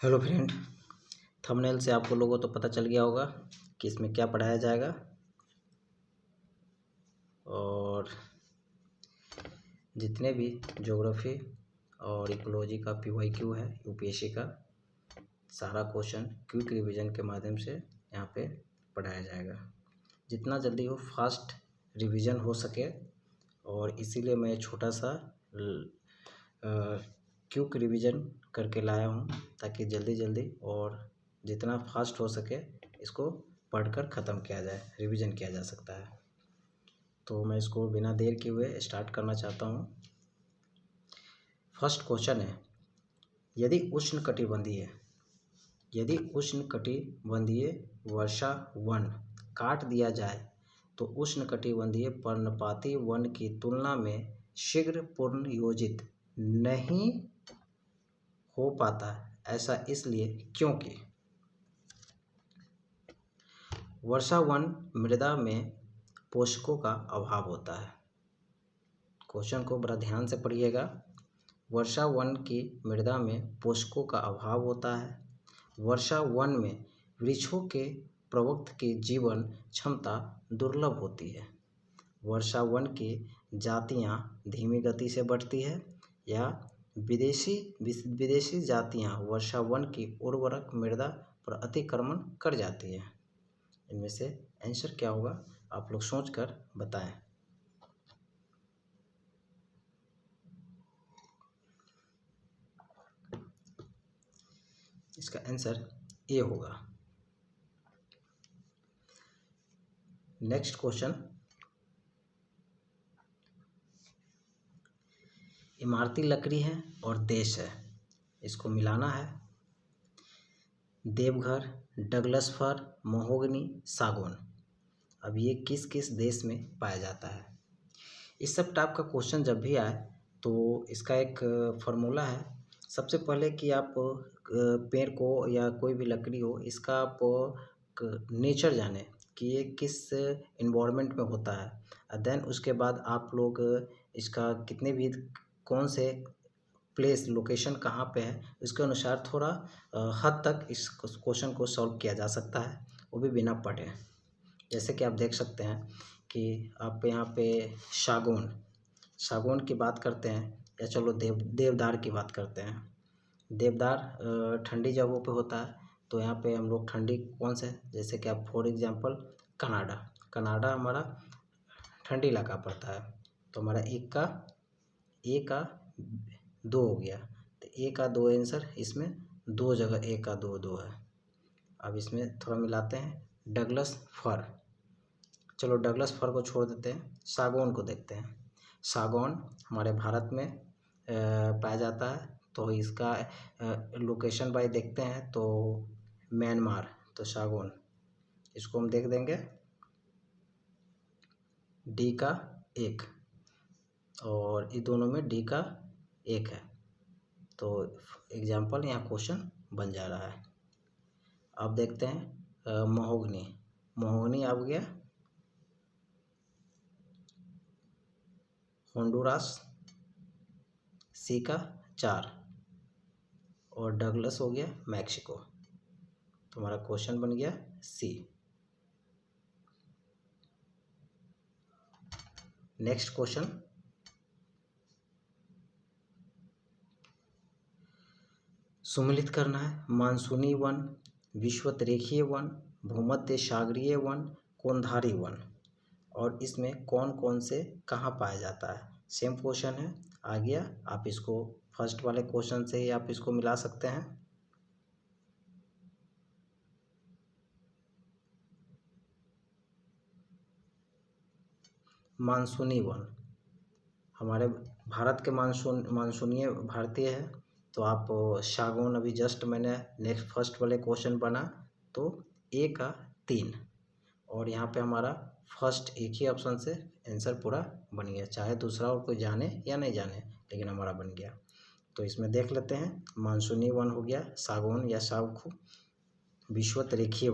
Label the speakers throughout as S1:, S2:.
S1: Hello friend, thumbnail से आपको लोगों तो पता चल गया होगा कि इसमें क्या पढ़ाया जाएगा। और जितने भी ज्योग्राफी और इकोलॉजी का पीवाईक्यू है यूपीएससी का, सारा क्वेश्चन क्विक रिवीजन के माध्यम से यहाँ पे पढ़ाया जाएगा। जितना जल्दी हो फास्ट रिवीजन हो सके, और इसीलिए मैं छोटा सा क्विक रिवीजन करके लाया हूँ ताकि जल्दी जल्दी और जितना फास्ट हो सके इसको पढ़कर ख़त्म किया जाए, रिवीजन किया जा सकता है। तो मैं इसको बिना देर किए हुए स्टार्ट करना चाहता हूँ। फर्स्ट क्वेश्चन है, यदि उष्णकटिबंधीय वर्षा वन काट दिया जाए तो उष्णकटिबंधीय पर्णपाती वन की तुलना में शीघ्र पुनर्योजित नहीं हो पाता, ऐसा इसलिए क्योंकि वर्षा वन मृदा में पोषकों का अभाव होता है। क्वेश्चन को बड़ा ध्यान से पढ़िएगा। वर्षा वन की मृदा में पोषकों का अभाव होता है। वर्षा वन में वृक्षों के प्रवक्ता की जीवन क्षमता दुर्लभ होती है। वर्षा वन की जातियां धीमी गति से बढ़ती है या विदेशी जातियां वर्षा वन की उर्वरक मृदा पर अतिक्रमण कर जाती हैं। इनमें से आंसर क्या होगा, आप लोग सोचकर बताएं। इसका आंसर ए होगा। नेक्स्ट क्वेश्चन, इमारती लकड़ी है और देश है, इसको मिलाना है। देवघर, डगलस फर, महोगनी, सागौन, अब ये किस किस देश में पाया जाता है। इस सब टाइप का क्वेश्चन जब भी आए तो इसका एक फार्मूला है। सबसे पहले कि आप पेड़ को या कोई भी लकड़ी हो, इसका आप नेचर जाने कि ये किस इन्वायरमेंट में होता है। देन उसके बाद आप लोग इसका कितने भी कौन से प्लेस लोकेशन कहाँ पे है, इसके अनुसार थोड़ा हद तक इस क्वेश्चन को सॉल्व किया जा सकता है, वो भी बिना पढ़े। जैसे कि आप देख सकते हैं कि आप यहाँ पे सागौन की बात करते हैं, या चलो देवदार की बात करते हैं। देवदार ठंडी जगहों पे होता है, तो यहाँ पे हम लोग ठंडी कौन से, जैसे कि आप फॉर एग्जांपल कनाडा हमारा ठंडी इलाका पड़ता है। तो हमारा ए का 2 हो गया, तो ए का 2 आंसर, इसमें 2 जगह ए का 2 है। अब इसमें थोड़ा मिलाते हैं। डगलस फर, चलो डगलस फर को छोड़ देते हैं, सागौन को देखते हैं। सागौन हमारे भारत में पाया जाता है, तो इसका लोकेशन बाय देखते हैं तो म्यांमार, तो सागौन इसको हम देख देंगे डी का 1, और इन दोनों में डी का 1 है, तो एग्जाम्पल यहाँ क्वेश्चन बन जा रहा है। अब देखते हैं महोगनी आ गया, होंडुरास, सी का 4, और डगलस हो गया मैक्सिको, तो हमारा क्वेश्चन बन गया सी। नेक्स्ट क्वेश्चन, सुमिलित करना है। मानसूनी वन, विषुवतरेखीय वन, भूमध्य सागरीय वन, कोणधारी वन, और इसमें कौन कौन से कहाँ पाया जाता है। सेम क्वेश्चन है, आ गया। आप इसको फर्स्ट वाले क्वेश्चन से ही आप इसको मिला सकते हैं। मानसूनी वन हमारे भारत के मानसूनीय भारतीय है, तो आप सागौन अभी जस्ट मैंने नेक्स्ट फर्स्ट वाले क्वेश्चन बना तो ए का 3, और यहाँ पे हमारा फर्स्ट एक ही ऑप्शन से आंसर पूरा बन गया, चाहे दूसरा और कोई जाने या नहीं जाने, लेकिन हमारा बन गया। तो इसमें देख लेते हैं, मानसूनी वन हो गया सागौन या सागखू। विषुवतरेखीय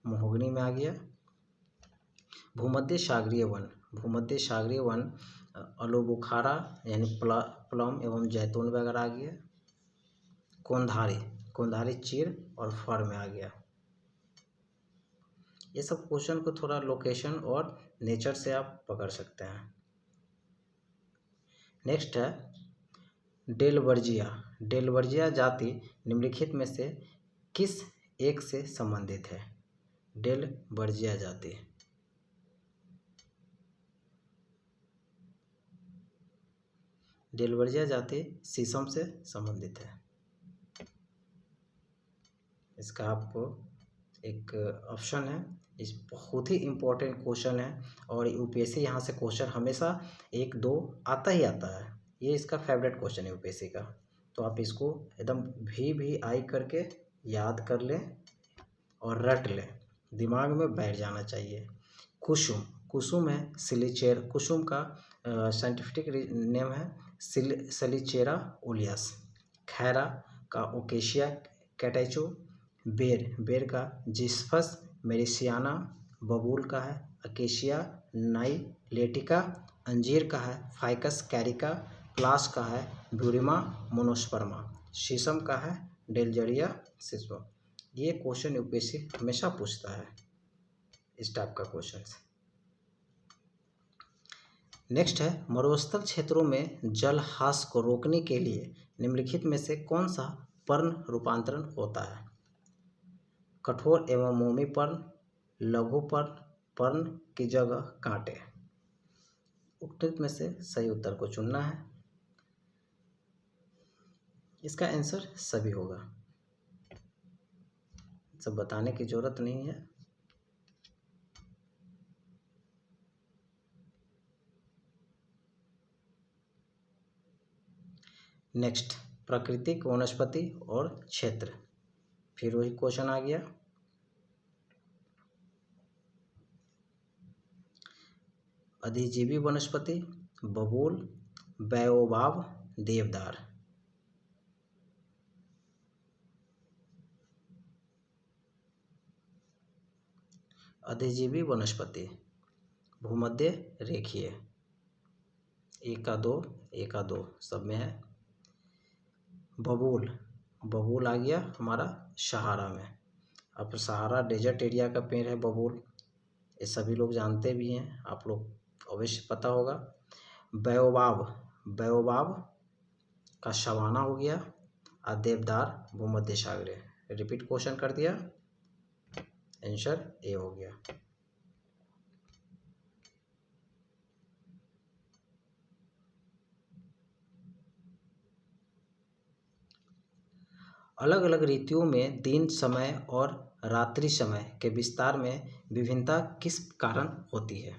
S1: महोगनी में आ गया। भूमध्य सागरीय वन अलोबुखारा यानी प्लम एवं जैतून वगैरह आ गया। कोंधारी, कोंधारी चीर और फर में आ गया। ये सब क्वेश्चन को थोड़ा लोकेशन और नेचर से आप पकड़ सकते हैं। नेक्स्ट है डेलवर्जिया। डेलवर्जिया जाति निम्नलिखित में से किस एक से संबंधित है? डेलवर्जिया जाति डेलवर्जिया जाति शीशम से संबंधित है। इसका आपको एक ऑप्शन है, इस बहुत ही इम्पोर्टेंट क्वेश्चन है और यूपीएससी यहाँ से क्वेश्चन हमेशा 1-2 आता ही आता है। ये इसका फेवरेट क्वेश्चन है यूपीएससी का, तो आप इसको एकदम भी आई करके याद कर लें और रट लें, दिमाग में बैठ जाना चाहिए। कुसुम, कुसुम है सिलिचेर, कुसुम का साइंटिफिक नेम है सिलिचेरा ओलियस। खैरा का ओकेशिया कैटेचो। बेर, बेर का जिस्फस मेरिसियाना। बबूल का है अकेशिया नाइलेटिका। अंजीर का है फाइकस कैरिका। प्लास का है ब्यूरिमा मोनोस्पर्मा। शीशम का है डेलजरिया सिस्वम। ये क्वेश्चन यूपीएससी हमेशा पूछता है, इस टाइप का क्वेश्चन। नेक्स्ट है मरुस्थल क्षेत्रों में जलह्रास को रोकने के लिए निम्नलिखित में से कौन सा पर्ण रूपांतरण होता है? कठोर एवं मोमी पर्ण, लघु पर्ण, पर्ण की जगह कांटे। उक्त में से सही उत्तर को चुनना है। इसका आंसर सभी होगा, सब बताने की जरूरत नहीं है। नेक्स्ट प्राकृतिक वनस्पति और क्षेत्र, फिर वही क्वेश्चन आ गया। अधिजीवी वनस्पति बबूल, बायोबाब, देवदार। अधिजीवी वनस्पति भूमध्य रेखीय, 1 का 2 सब में है। बबूल, बबूल आ गया हमारा सहारा में। अब सहारा डेजर्ट एरिया का पेड़ है बबूल, ये सभी लोग जानते भी हैं, आप लोग अवश्य पता होगा। बायोबाब, बायोबाब का सवाना हो गया और देवदार भूमध्य सागरीय। रिपीट क्वेश्चन कर दिया, आंसर ए हो गया। अलग अलग ऋतुओं में दिन समय और रात्रि समय के विस्तार में विभिन्नता किस कारण होती है?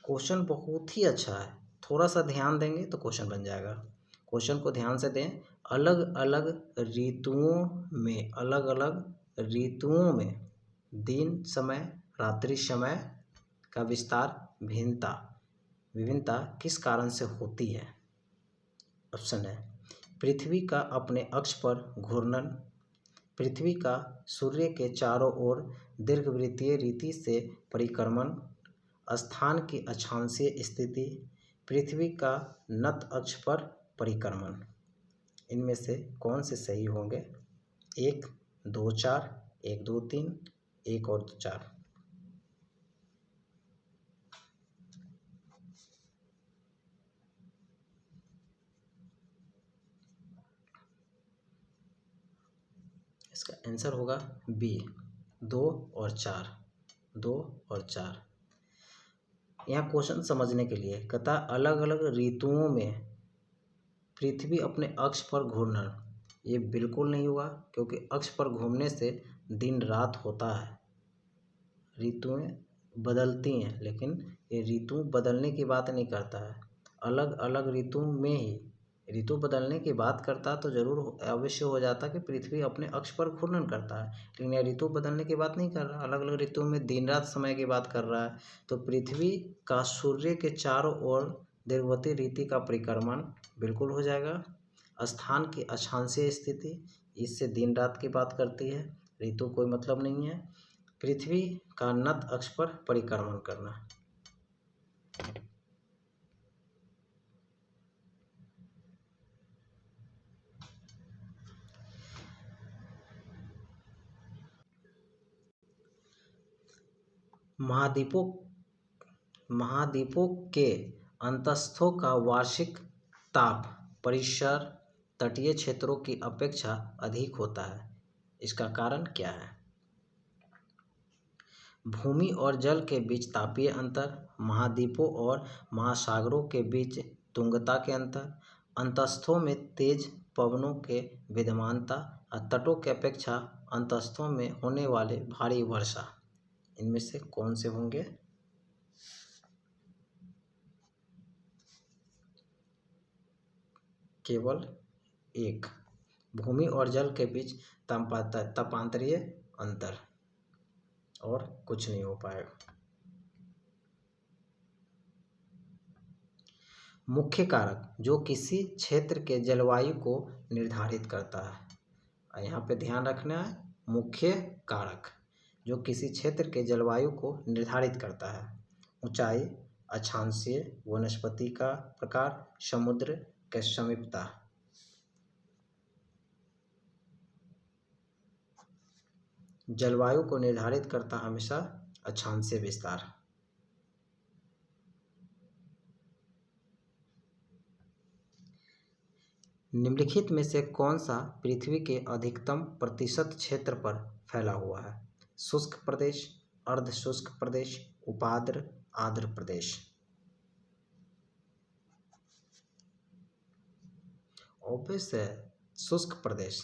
S1: क्वेश्चन बहुत ही अच्छा है, थोड़ा सा ध्यान देंगे तो क्वेश्चन बन जाएगा। क्वेश्चन को ध्यान से दें। अलग अलग ऋतुओं में, अलग अलग ऋतुओं में दिन समय रात्रि समय का विस्तार भिन्नता, विभिन्नता किस कारण से होती है? ऑप्शन है पृथ्वी का अपने अक्ष पर घूर्णन, पृथ्वी का सूर्य के चारों ओर दीर्घवृत्तीय रीति से परिक्रमण, स्थान की अक्षांशीय स्थिति, पृथ्वी का नत अक्ष पर परिक्रमण। इनमें से कौन से सही होंगे? 1, 2, 4, 1, 2, 3, 1 और 4। इसका आंसर होगा बी, 2 और 4, 2 और 4। यहाँ क्वेश्चन समझने के लिए कहता अलग अलग ऋतुओं में पृथ्वी अपने अक्ष पर घूर्णन, ये बिल्कुल नहीं हुआ, क्योंकि अक्ष पर घूमने से दिन रात होता है, ऋतुएं बदलती हैं, लेकिन ये ऋतु बदलने की बात नहीं करता है। अलग अलग ऋतु में ही ऋतु बदलने की बात करता तो जरूर अवश्य हो जाता कि पृथ्वी अपने अक्ष पर घूर्णन करता है, लेकिन यह ऋतु बदलने की बात नहीं कर रहा, अलग अलग ऋतु में दिन रात समय की बात कर रहा है। तो पृथ्वी का सूर्य के चारों ओर दीर्घवृत्तीय रीति का परिक्रमण बिल्कुल हो जाएगा। स्थान की अक्षांशीय स्थिति, इससे दिन रात की बात करती है, ऋतु कोई मतलब नहीं है। पृथ्वी का नत अक्ष पर परिक्रमण करना। महाद्वीपों महाद्वीपों के अंतस्थों का वार्षिक ताप परिसर तटीय क्षेत्रों की अपेक्षा अधिक होता है। इसका कारण क्या है? भूमि और जल के बीच तापीय अंतर, महाद्वीपों और महासागरों के बीच तुंगता के अंतर, अंतस्थों में तेज पवनों के विद्यमानता, तटों के अपेक्षा अंतस्थों में होने वाले भारी वर्षा। इनमें से कौन से होंगे? केवल एक, भूमि और जल के बीच तापांतरीय अंतर, और कुछ नहीं हो पाएगा। मुख्य कारक जो किसी क्षेत्र के जलवायु को निर्धारित करता है। यहाँ पे ध्यान रखना है, मुख्य कारक जो किसी क्षेत्र के जलवायु को निर्धारित करता है। ऊंचाई, अक्षांशीय, वनस्पति का प्रकार, समुद्र के समीपता। जलवायु को निर्धारित करता हमेशा अक्षांशीय विस्तार। निम्नलिखित में से कौन सा पृथ्वी के अधिकतम प्रतिशत क्षेत्र पर फैला हुआ है? शुष्क प्रदेश, अर्ध शुष्क प्रदेश, उपाद्र, आर्द्र प्रदेश। ऑब्वियस है, शुष्क प्रदेश।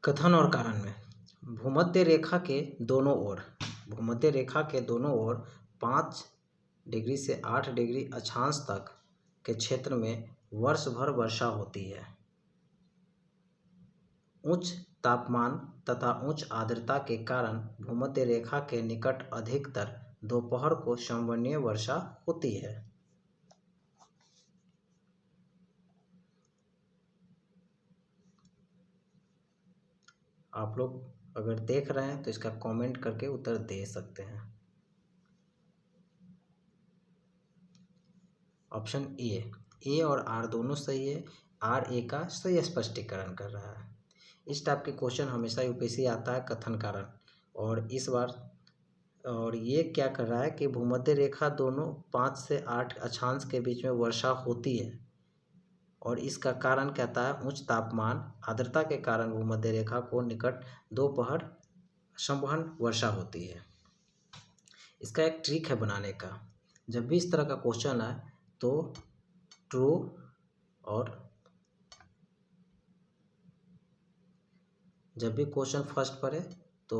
S1: कथन और कारण में भूमध्य रेखा के दोनों ओर 5 डिग्री से 8 डिग्री अक्षांश तक के क्षेत्र में वर्ष भर वर्षा होती है। उच्च तापमान तथा उच्च आर्द्रता के कारण भूमध्य रेखा के निकट अधिकतर दोपहर को संवहनीय वर्षा होती है। आप लोग अगर देख रहे हैं तो इसका कमेंट करके उत्तर दे सकते हैं। ऑप्शन ए और आर दोनों सही है। आर ए का सही स्पष्टीकरण कर रहा है। इस टाइप के क्वेश्चन हमेशा यूपीएससी आता है, कथन कारण। और इस बार और ये क्या कर रहा है कि भूमध्य रेखा दोनों 5 से 8 अक्षांश के बीच में वर्षा होती है, और इसका कारण कहता है उच्च तापमान आर्द्रता के कारण भूमध्य रेखा को निकट दोपहर संवहन वर्षा होती है। इसका एक ट्रिक है बनाने का। जब भी इस तरह का क्वेश्चन आए तो ट्रू और जब भी क्वेश्चन फर्स्ट पढ़े तो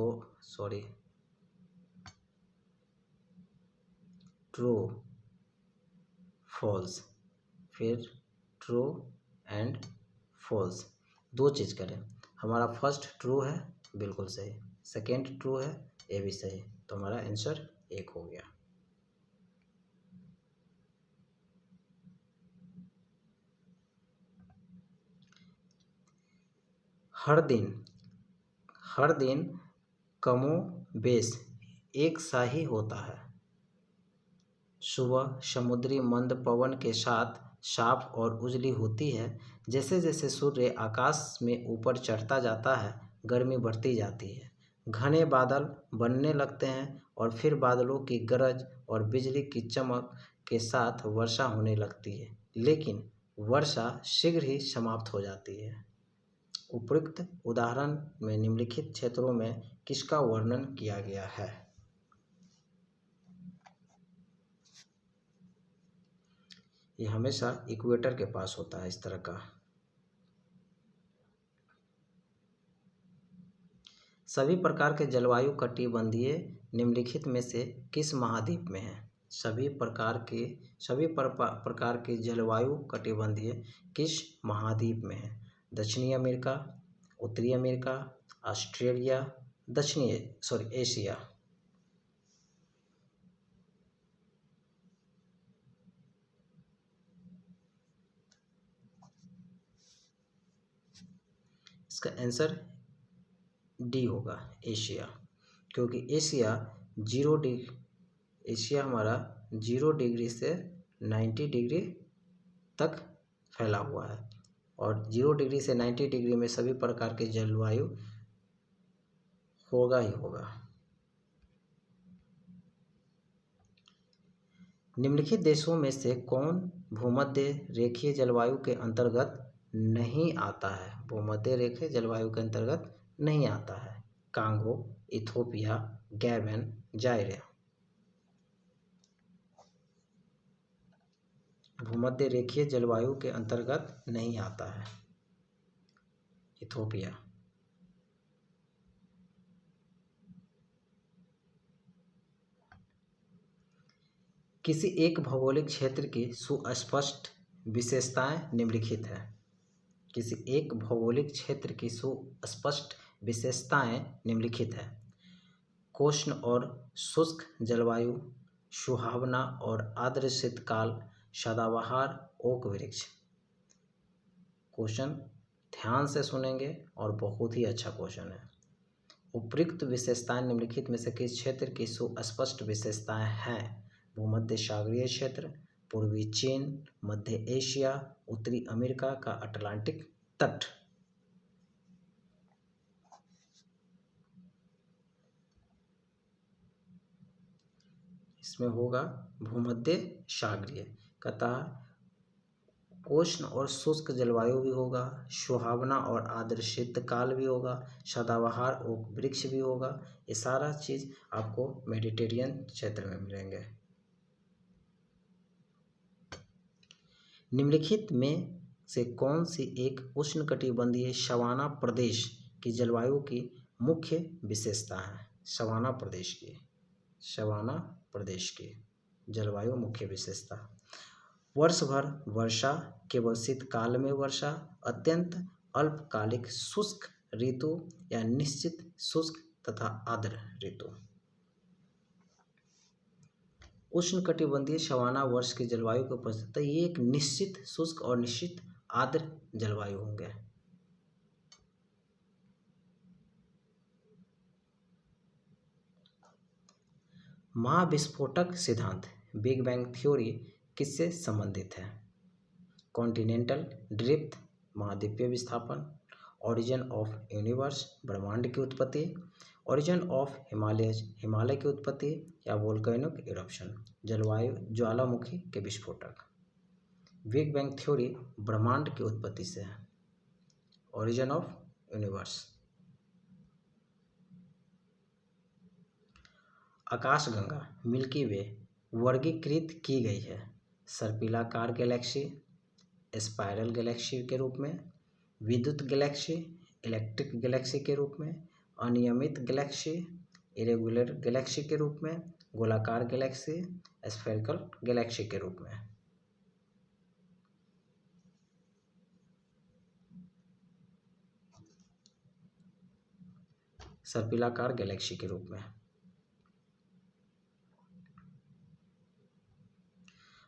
S1: ट्रू, फॉल्स, फिर ट्रू एंड फॉल्स, 2 चीज़ करें। हमारा फर्स्ट ट्रू है, बिल्कुल सही। सेकेंड ट्रू है, ये भी सही। तो हमारा आंसर 1 हो गया। हर दिन कमोबेश एक सा ही होता है। सुबह समुद्री मंद पवन के साथ साफ और उजली होती है। जैसे जैसे सूर्य आकाश में ऊपर चढ़ता जाता है, गर्मी बढ़ती जाती है। घने बादल बनने लगते हैं और फिर बादलों की गरज और बिजली की चमक के साथ वर्षा होने लगती है, लेकिन वर्षा शीघ्र ही समाप्त हो जाती है। उपयुक्त उदाहरण में निम्नलिखित क्षेत्रों में किसका वर्णन किया गया है? ये हमेशा इक्वेटर के पास होता है इस तरह का। सभी प्रकार के जलवायु कटिबंधीय निम्नलिखित में से किस महाद्वीप में है? सभी प्रकार के जलवायु कटिबंधीय किस महाद्वीप में है? दक्षिणी अमेरिका, उत्तरी अमेरिका, ऑस्ट्रेलिया, एशिया। इसका आंसर डी होगा, एशिया। क्योंकि एशिया हमारा 0 डिग्री से 90 डिग्री तक फैला हुआ है और 0 डिग्री से 90 डिग्री में सभी प्रकार के जलवायु होगा ही होगा। निम्नलिखित देशों में से कौन भूमध्य रेखीय जलवायु के अंतर्गत नहीं आता है? भूमध्य रेखीय जलवायु के अंतर्गत नहीं आता है। Congo, Ethiopia, Gabon, जायरे। भूमध्य रेखीय जलवायु के अंतर्गत नहीं आता है। इथोपिया। किसी एक भौगोलिक क्षेत्र की सुस्पष्ट विशेषताएं निम्नलिखित है। किसी एक भौगोलिक क्षेत्र की सुस्पष्ट विशेषताएं निम्नलिखित है। कोष्ण और शुष्क जलवायु, सुहावना और आर्द्र शीतकाल, सदाबहार ओक वृक्ष। क्वेश्चन ध्यान से सुनेंगे और बहुत ही अच्छा क्वेश्चन है। उपयुक्त विशेषताएं निम्नलिखित में से किस क्षेत्र की सुस्पष्ट विशेषताएं हैं? भूमध्य सागरीय क्षेत्र, पूर्वी चीन, मध्य एशिया, उत्तरी अमेरिका का अटलांटिक तट। इसमें होगा भूमध्य सागरीय। कहता कोष्ण और शुष्क जलवायु भी होगा, सुहावना और आर्द्र शीतकाल भी होगा, सदाबहार ओक वृक्ष भी होगा। ये सारा चीज आपको मेडिटेरियन क्षेत्र में मिलेंगे। निम्नलिखित में से कौन सी एक उष्णकटिबंधीय सवाना प्रदेश की जलवायु की मुख्य विशेषता है? सवाना प्रदेश की जलवायु मुख्य विशेषता। वर्ष भर वर्षा, केवल शीतकाल में वर्षा, अत्यंत अल्पकालिक शुष्क ऋतु या निश्चित शुष्क तथा आर्द्र ऋतु। उष्णकटिबंधीय सवाना वर्ष की जलवायु को उपस्थित है। ये एक निश्चित शुष्क और निश्चित आर्द्र जलवायु होंगे। महाविस्फोटक सिद्धांत बिग बैंग थ्योरी किससे संबंधित है? कॉन्टिनेंटल ड्रिफ्ट, महाद्वीपीय विस्थापन, ओरिजिन ऑफ यूनिवर्स, ब्रह्मांड की उत्पत्ति, ओरिजिन ऑफ हिमालयज, हिमालय की उत्पत्ति, या वोल्केनिक इरप्शन, जलवायु ज्वालामुखी के विस्फोटक। बिग बैंग थ्योरी ब्रह्मांड की उत्पत्ति से है। Origin of universe. आकाशगंगा मिल्की वे वर्गीकृत की गई है सर्पिलाकार गैलेक्सी, स्पाइरल गैलेक्सी के रूप में, विद्युत गैलेक्सी, इलेक्ट्रिक गैलेक्सी के रूप में, अनियमित गैलेक्सी, इरेगुलर गैलेक्सी के रूप में, गोलाकार गैलेक्सी, स्फेरिकल गैलेक्सी के रूप में। सर्पिलाकार गैलेक्सी के रूप में।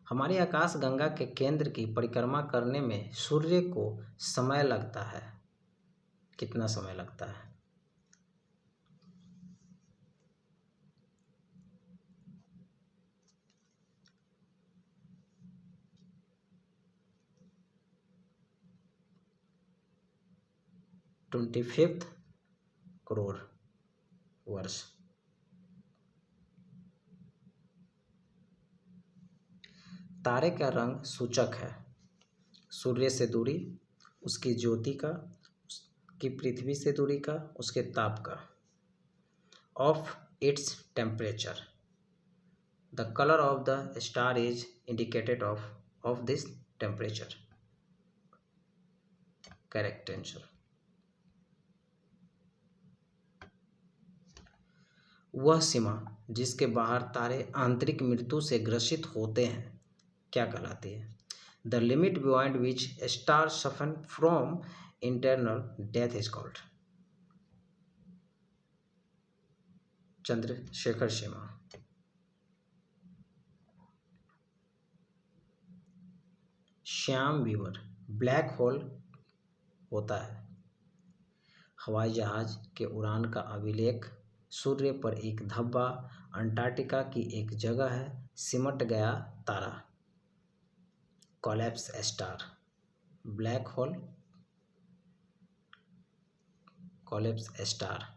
S1: हमारी आकाशगंगा के केंद्र की परिक्रमा करने में सूर्य को समय लगता है। कितना समय लगता है? $25 करोड़ वर्ष। तारे का रंग सूचक है सूर्य से दूरी, उसकी ज्योति का, उसकी पृथ्वी से दूरी का, उसके ताप का। Of its temperature. The colour of the star is indicated of this temperature. Correct answer. वह सीमा जिसके बाहर तारे आंतरिक मृत्यु से ग्रसित होते हैं क्या कहलाती है? The limit beyond which star suffer from internal death is called. Chandrashekhar Seema. Shyam beaver black hole होता है। हवाई जहाज के उड़ान का अभिलेख, सूर्य पर एक धब्बा, अंटार्कटिका की एक जगह है, सिमट गया तारा, collapse star. Black hole collapse star.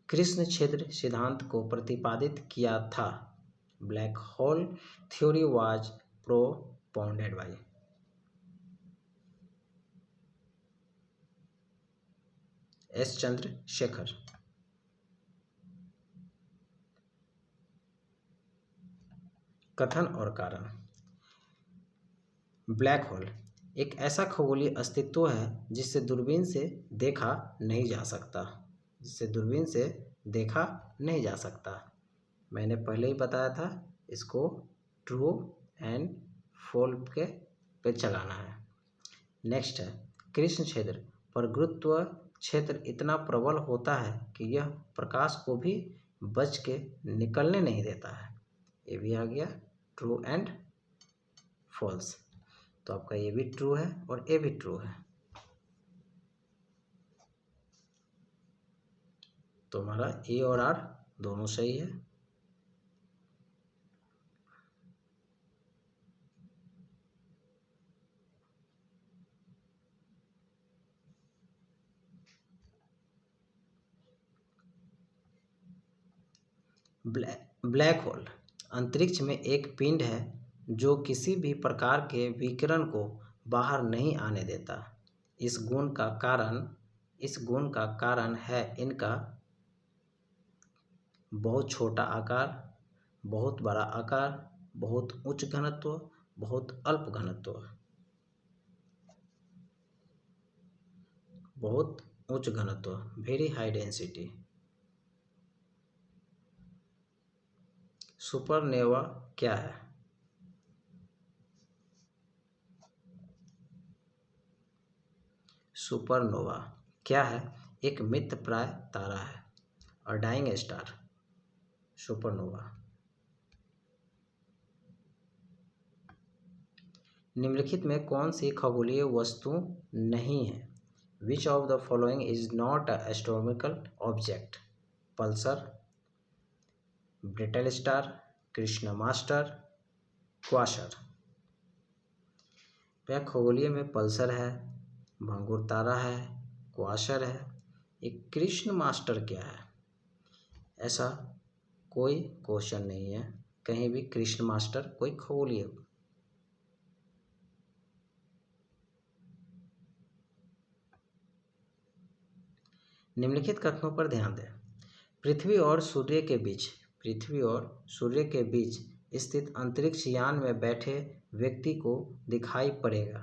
S1: कृष्ण क्षेत्र सिद्धांत को प्रतिपादित किया था। Black hole theory was propounded by. S Chandrasekhar. कथन और कारण। ब्लैक होल एक ऐसा खगोलीय अस्तित्व है जिसे दूरबीन से देखा नहीं जा सकता। जिसे दूरबीन से देखा नहीं जा सकता। मैंने पहले ही बताया था, इसको ट्रू एंड फॉल्स के पे चलाना है। नेक्स्ट है, कृष्ण क्षेत्र पर गुरुत्व क्षेत्र इतना प्रबल होता है कि यह प्रकाश को भी बच के निकलने नहीं देता है। ये भी आ गया ट्रू एंड फॉल्स। तो आपका ये भी ट्रू है और ये भी ट्रू है। तो हमारा ए और आर दोनों सही है। ब्लैक होल अंतरिक्ष में एक पिंड है जो किसी भी प्रकार के विकिरण को बाहर नहीं आने देता। इस गुण का कारण है इनका बहुत छोटा आकार, बहुत बड़ा आकार, बहुत उच्च घनत्व, बहुत अल्प घनत्व। बहुत उच्च घनत्व, वेरी हाई डेंसिटी। सुपरनोवा क्या है? सुपरनोवा क्या है? एक मृतप्राय तारा है, और डाइंग स्टार सुपरनोवा। निम्नलिखित में कौन सी खगोलीय वस्तु नहीं है? Which of the following is not a astronomical object? Pulsar, brittle star, Krishna master, Quasar. वह खगोलीय में पल्सर है, भंगुर तारा है, क्वासर है। एक कृष्ण मास्टर क्या है? ऐसा कोई क्वेश्चन नहीं है कहीं भी कृष्ण मास्टर कोई खगोलीय। निम्नलिखित कथनों पर ध्यान दें। पृथ्वी और सूर्य के बीच स्थित अंतरिक्ष यान में बैठे व्यक्ति को दिखाई पड़ेगा।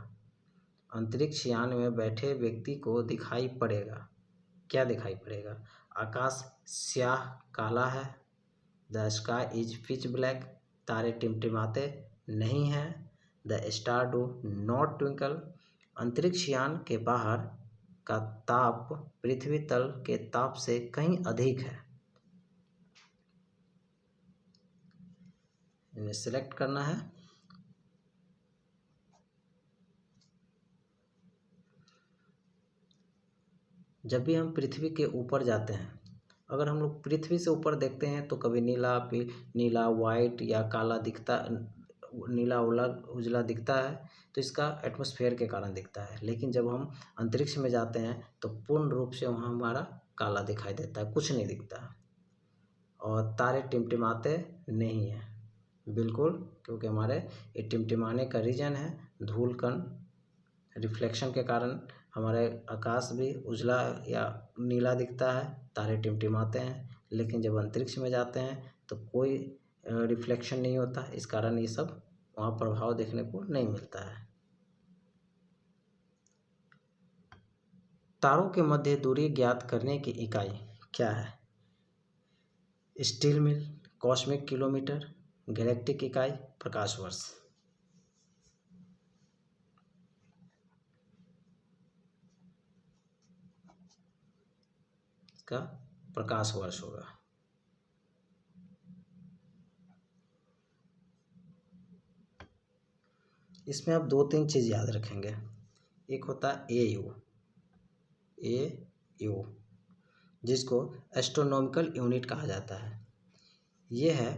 S1: अंतरिक्ष यान में बैठे व्यक्ति को दिखाई पड़ेगा। क्या दिखाई पड़ेगा? आकाश स्याह काला है। The sky is pitch black. तारे टिमटिमाते नहीं हैं। The star do not twinkle. अंतरिक्ष यान के बाहर का ताप पृथ्वी तल के ताप से कहीं अधिक है। इन्हें सिलेक्ट करना है। जब भी हम पृथ्वी के ऊपर जाते हैं, अगर हम लोग पृथ्वी से ऊपर देखते हैं तो कभी नीला वाइट या काला दिखता, नीला उजला दिखता है, तो इसका एटमॉस्फेयर के कारण दिखता है। लेकिन जब हम अंतरिक्ष में जाते हैं तो पूर्ण रूप से वहाँ हमारा काला दिखाई देता है, कुछ नहीं दिखता। और तारे टिमटिमाते नहीं हैं, बिल्कुल, क्योंकि हमारे ये टिमटिमाने का रीजन है धूल कण रिफ्लेक्शन के कारण हमारे आकाश भी उजला या नीला दिखता है, तारे टिमटिमाते हैं। लेकिन जब अंतरिक्ष में जाते हैं तो कोई रिफ्लेक्शन नहीं होता, इस कारण ये सब वहाँ प्रभाव देखने को नहीं मिलता है। तारों के मध्य दूरी ज्ञात करने की इकाई क्या है? स्टील मील, कॉस्मिक किलोमीटर, गैलेक्टिक इकाई, प्रकाश वर्ष। इसका प्रकाश वर्ष होगा। इसमें आप 2-3 चीज़ याद रखेंगे। एक होता है AU जिसको एस्ट्रोनॉमिकल यूनिट कहा जाता है। ये है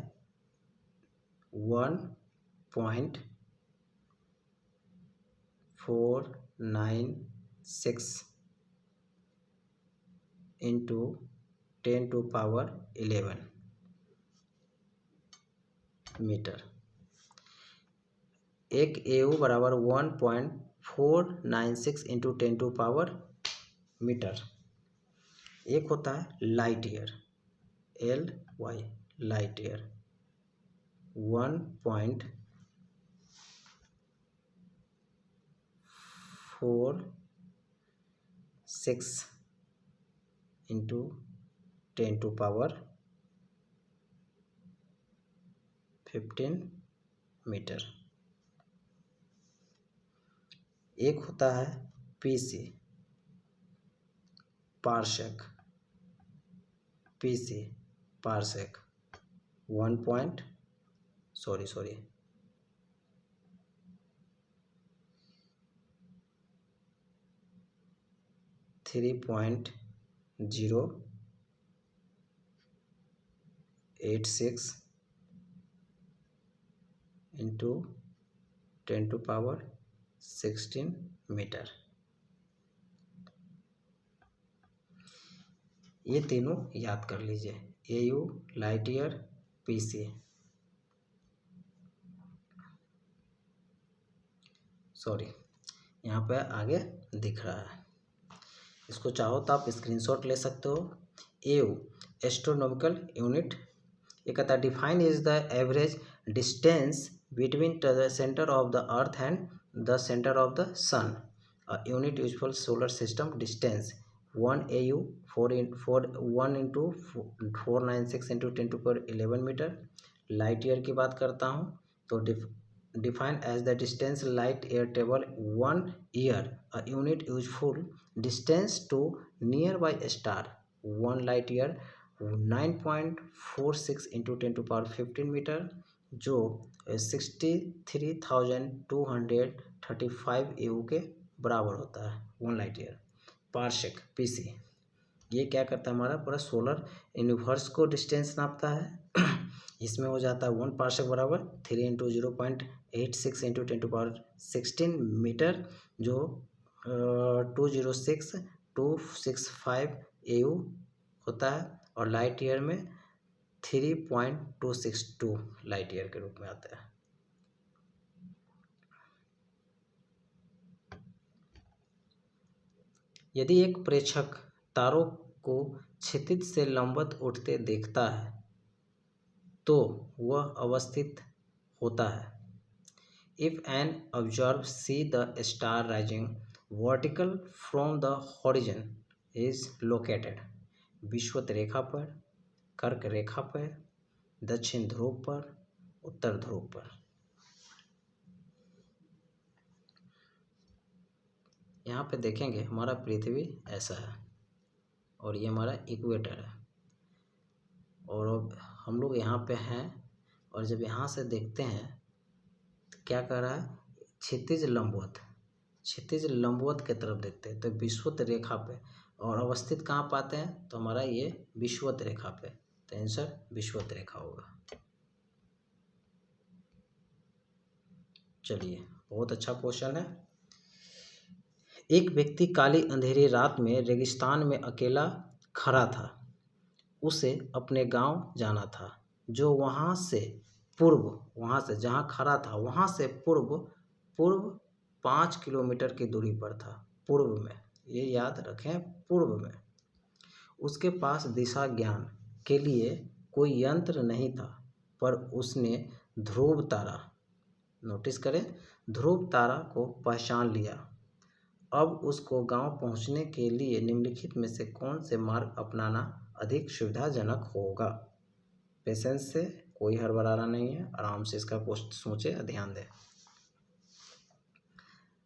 S1: 1.496 इंटू 10⁻11 मीटर। एक AU बराबर 1.496 इंटू 10⁻, मीटर। एक होता है light year, LY, light year 1.46 into 10⁻15 metre. एक होता है PC, parsec, PC parsec 3.086 into 10⁻16 metre. ये तीनों याद कर लीजिए, AU, light year, PC। Sorry, यहाँ पे आगे दिख रहा है, इसको चाहो तो आप स्क्रीनशॉट ले सकते हो। AU एस्ट्रोनॉमिकल यूनिट, ये कहता है define is the average distance between the centre of the earth and the centre of the sun. Unit useful solar system distance 1 AU 1 into 496 into 10⁻11 metre. Light year की बात करता हूँ तो defined as the distance light year table 1 year, a unit useful distance to nearby star 1 light year 9.46 into 10⁻15 metre, जो 63,235 AU के बराबर होता है 1 लाइट ईयर। पार्सेक PC, ये क्या करता है, हमारा पूरा सोलर यूनिवर्स को डिस्टेंस नापता है। इसमें हो जाता है 1 पार्सेक बराबर 3 इंटू 0.86 इंटू 10⁻16 मीटर, जो 206,265 AU होता है, और लाइट ईयर में 3.262 लाइट ईयर के रूप में आता है। यदि एक प्रेक्षक तारों को क्षितिज से लंबवत उठते देखता है तो वह अवस्थित होता है। If an observer see the star rising vertical from the horizon is located विषुवत रेखा पर, कर्क रेखा पर, दक्षिण ध्रुव पर, उत्तर ध्रुव पर। यहाँ पे देखेंगे हमारा पृथ्वी ऐसा है और ये हमारा इक्वेटर है, और अब हम लोग यहाँ पे हैं, और जब यहाँ से देखते हैं तो क्या कर रहा है, क्षितिज लंबवत की तरफ देखते हैं तो विषुवत रेखा पे, और अवस्थित कहाँ पाते हैं तो हमारा ये विषुवत रेखा पे, तो आंसर विषुवत रेखा होगा। चलिए, बहुत अच्छा क्वेश्चन है। एक व्यक्ति काली अंधेरी रात में रेगिस्तान में अकेला खड़ा था। उसे अपने गांव जाना था, जो वहां से जहां खड़ा था वहां से पूर्व 5 किलोमीटर की दूरी पर था। पूर्व में, ये याद रखें, पूर्व में। उसके पास दिशा ज्ञान के लिए कोई यंत्र नहीं था, पर उसने ध्रुव तारा, नोटिस करें, ध्रुव तारा को पहचान लिया। अब उसको गांव पहुंचने के लिए निम्नलिखित में से कौन से मार्ग अपनाना अधिक सुविधाजनक होगा। पेशेंस से, कोई हड़बड़ाना नहीं है, आराम से इसका क्वेश्चन सोचे, ध्यान दें।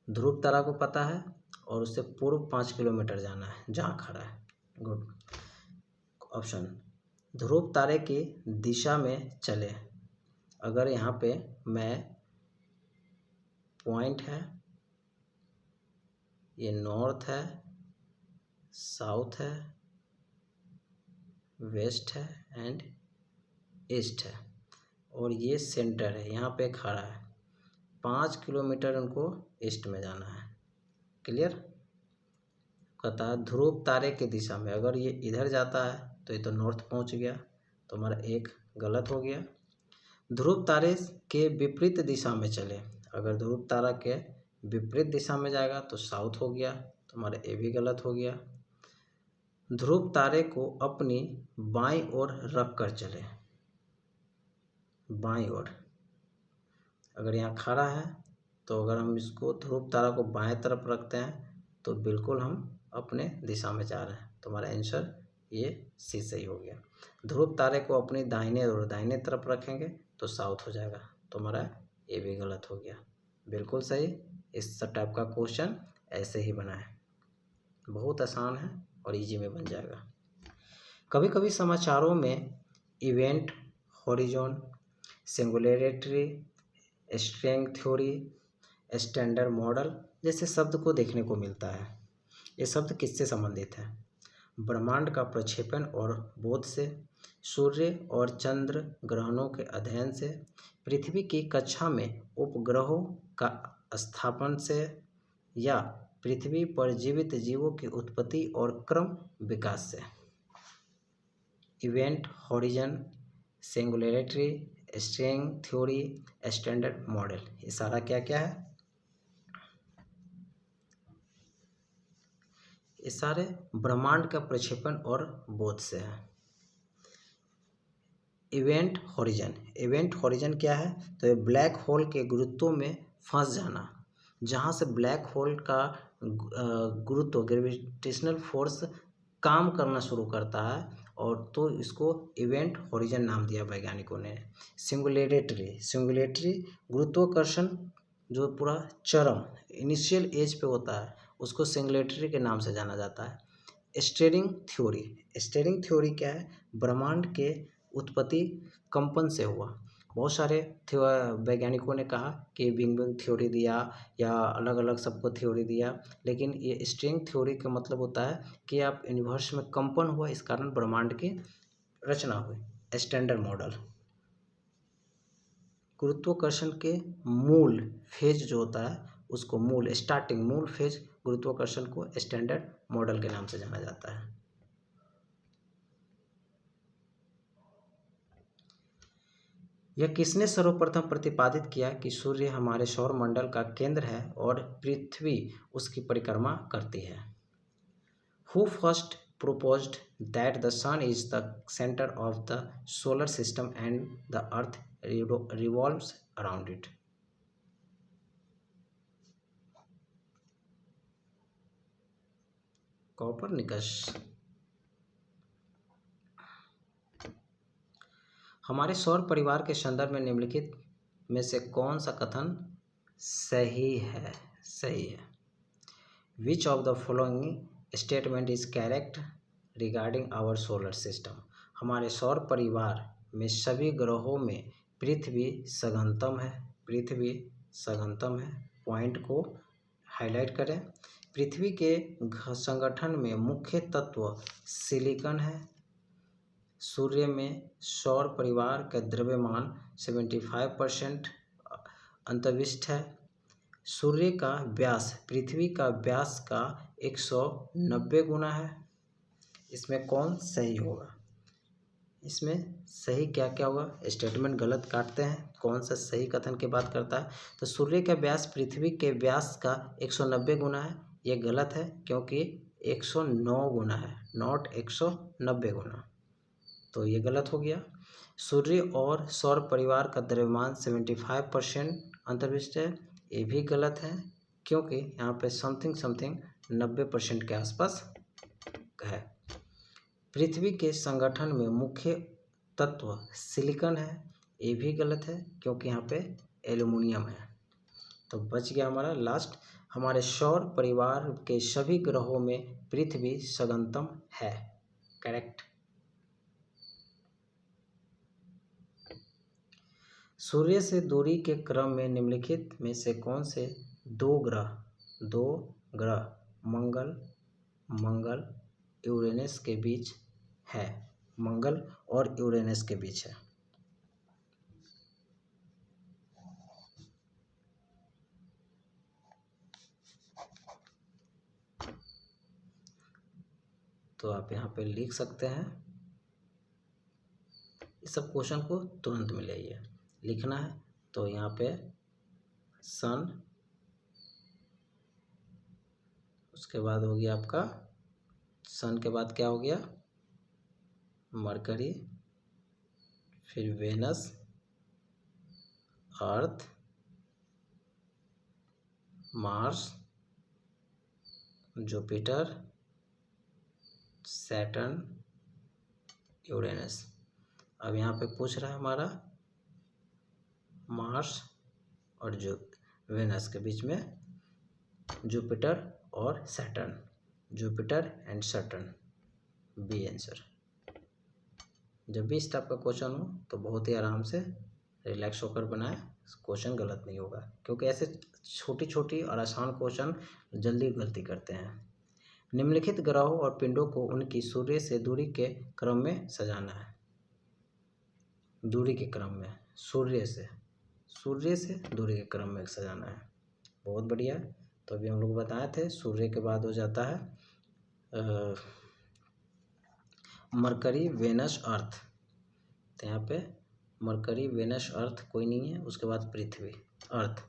S1: ध्रुव तारा को पता है और उससे पूर्व 5 किलोमीटर जाना है जहाँ खड़ा है। गुड ऑप्शन, ध्रुव तारे की दिशा में चले। अगर यहाँ पे मैं पॉइंट है, ये नॉर्थ है, साउथ है, वेस्ट है एंड ईस्ट है, और ये सेंटर है, यहाँ पे खड़ा है। 5 किलोमीटर उनको ईस्ट में जाना है। क्लियर? कहता है ध्रुव तारे की दिशा में, अगर ये इधर जाता है तो ये तो नॉर्थ पहुंच गया, तो हमारा एक गलत हो गया। ध्रुव तारे के विपरीत दिशा में चले, अगर ध्रुव तारा के विपरीत दिशा में जाएगा तो साउथ हो गया, तो हमारा ए भी गलत हो गया। ध्रुव तारे को अपनी बाईं ओर रख कर चले, बाईं ओर, अगर यहाँ खड़ा है तो अगर हम इसको ध्रुव तारा को बाएं तरफ रखते हैं तो बिल्कुल हम अपने दिशा में जा रहे हैं, तो हमारा आंसर ये सी सही हो गया। ध्रुव तारे को अपनी दाहिने और दाहिने तरफ रखेंगे तो साउथ हो जाएगा, तो हमारा ये भी गलत हो गया। बिल्कुल सही। इस टाइप का क्वेश्चन ऐसे ही बना है, बहुत आसान है और इजी में बन जाएगा। कभी कभी समाचारों में event horizon, singularity, string theory, standard model जैसे शब्द को देखने को मिलता है। ये शब्द किससे संबंधित है? ब्रह्मांड का प्रक्षेपण और बोध से, सूर्य और चंद्र ग्रहणों के अध्ययन से, पृथ्वी की कक्षा में उपग्रहों का स्थापन से, या पृथ्वी पर जीवित जीवों की उत्पत्ति और क्रम विकास से। Event horizon, singularity, string theory, standard model, ये सारा क्या क्या है? ये सारे ब्रह्मांड का प्रक्षेपण और बोध से है। इवेंट हॉरिजन, इवेंट हॉरिजन क्या है? तो ये ब्लैक होल के गुरुत्व में फंस जाना, जहाँ से ब्लैक होल का गुरुत्व ग्रेविटेशनल फोर्स काम करना शुरू करता है, और तो इसको इवेंट हॉरिजन नाम दिया वैज्ञानिकों ने। सिंगुलैरिटी, सिंगुलैरिटी गुरुत्वाकर्षण जो पूरा चरम इनिशियल एज पे होता है उसको सिंगुलैरिटी के नाम से जाना जाता है। स्टीयरिंग थ्योरी, स्टीयरिंग थ्योरी क्या है? ब्रह्मांड के उत्पत्ति कंपन से हुआ। बहुत सारे वैज्ञानिकों ने कहा कि बिग बैंग थ्योरी दिया या अलग अलग सबको थ्योरी दिया, लेकिन ये स्ट्रिंग थ्योरी का मतलब होता है कि आप यूनिवर्स में कंपन हुआ, इस कारण ब्रह्मांड की रचना हुई। स्टैंडर्ड मॉडल, गुरुत्वाकर्षण के मूल फेज जो होता है उसको मूल स्टार्टिंग मूल फेज गुरुत्वाकर्षण को स्टैंडर्ड मॉडल के नाम से जाना जाता है। यह किसने सर्वप्रथम प्रतिपादित किया कि सूर्य हमारे सौर मंडल का केंद्र है और पृथ्वी उसकी परिक्रमा करती है? Who first proposed that the sun is the center of the solar system and the earth revolves around it? Copernicus. हमारे सौर परिवार के संदर्भ में निम्नलिखित में से कौन सा कथन सही है? सही है। Which of the following statement is correct regarding our solar system? हमारे सौर परिवार में सभी ग्रहों में पृथ्वी सघनतम है, पृथ्वी सघनतम है। पॉइंट को हाईलाइट करें। पृथ्वी के संगठन में मुख्य तत्व सिलिकॉन है। सूर्य में सौर परिवार का द्रव्यमान 75% अंतर्विष्ट है। सूर्य का व्यास पृथ्वी का व्यास का 190 गुना है। इसमें कौन सही होगा? इसमें सही क्या क्या होगा? स्टेटमेंट गलत काटते हैं, कौन सा सही कथन की बात करता है? तो सूर्य का व्यास पृथ्वी के व्यास का 190 गुना है, ये गलत है क्योंकि 109 गुना है, नॉट 190 गुना, तो ये गलत हो गया। सूर्य और सौर परिवार का द्रव्यमान 75% अंतर्विष्ट है, ये भी गलत है क्योंकि यहाँ पे समथिंग 90% के आसपास है। पृथ्वी के संगठन में मुख्य तत्व सिलिकॉन है, ये भी गलत है क्योंकि यहाँ पे एल्युमिनियम है। तो बच गया हमारा लास्ट, हमारे सौर परिवार के सभी ग्रहों में पृथ्वी सघनतम है, करेक्ट। सूर्य से दूरी के क्रम में निम्नलिखित में से कौन से दो ग्रह मंगल यूरेनस के बीच है? मंगल और यूरेनस के बीच है। तो आप यहाँ पे लिख सकते हैं। इस सब क्वेश्चन को तुरंत में ले लिखना है। तो यहाँ पे सन, उसके बाद हो गया आपका सन के बाद क्या हो गया, मरकरी, फिर वेनस, अर्थ, मार्स, जुपिटर, सैटर्न, यूरेनस। अब यहाँ पे पूछ रहा है हमारा मार्स और जो वेनस के बीच में जुपिटर और Saturn, Jupiter and Saturn, B answer. जब भी इस टाइप का क्वेश्चन हो तो बहुत ही आराम से रिलैक्स होकर बनाए, क्वेश्चन गलत नहीं होगा, क्योंकि ऐसे छोटी छोटी और आसान क्वेश्चन जल्दी गलती करते हैं। निम्नलिखित ग्रहों और पिंडों को उनकी सूर्य से दूरी के क्रम में सजाना है। दूरी के क्रम में, सूर्य से दूरी के क्रम में सजाना है। बहुत बढ़िया। तो अभी हम लोग बताए थे सूर्य के बाद हो जाता है मरकरी, वेनस, अर्थ। तो यहाँ पे मरकरी, वेनस, अर्थ कोई नहीं है, उसके बाद पृथ्वी, अर्थ।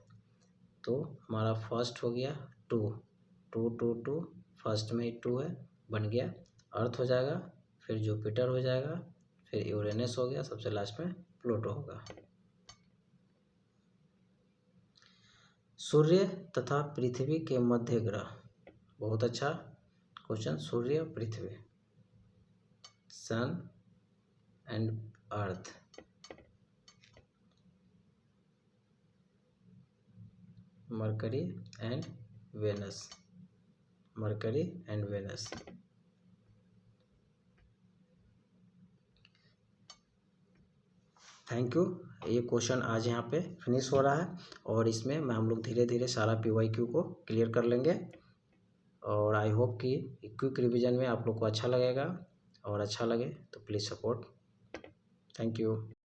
S1: तो हमारा फर्स्ट हो गया 2 फर्स्ट में 2 है, बन गया, अर्थ हो जाएगा, फिर जुपिटर हो जाएगा, फिर यूरेनस हो गया, सबसे लास्ट में प्लूटो होगा। सूर्य तथा पृथ्वी के मध्य ग्रह, बहुत अच्छा क्वेश्चन, सूर्य पृथ्वी, sun and earth, Mercury and Venus, Mercury and Venus. Thank you. ये क्वेश्चन आज यहाँ पे फिनिश हो रहा है, और इसमें हम लोग धीरे धीरे सारा PYQ को क्लियर कर लेंगे। और आई होप कि क्विक रिवीजन में आप लोग को अच्छा लगेगा, और अच्छा लगे तो प्लीज़ सपोर्ट। Thank you.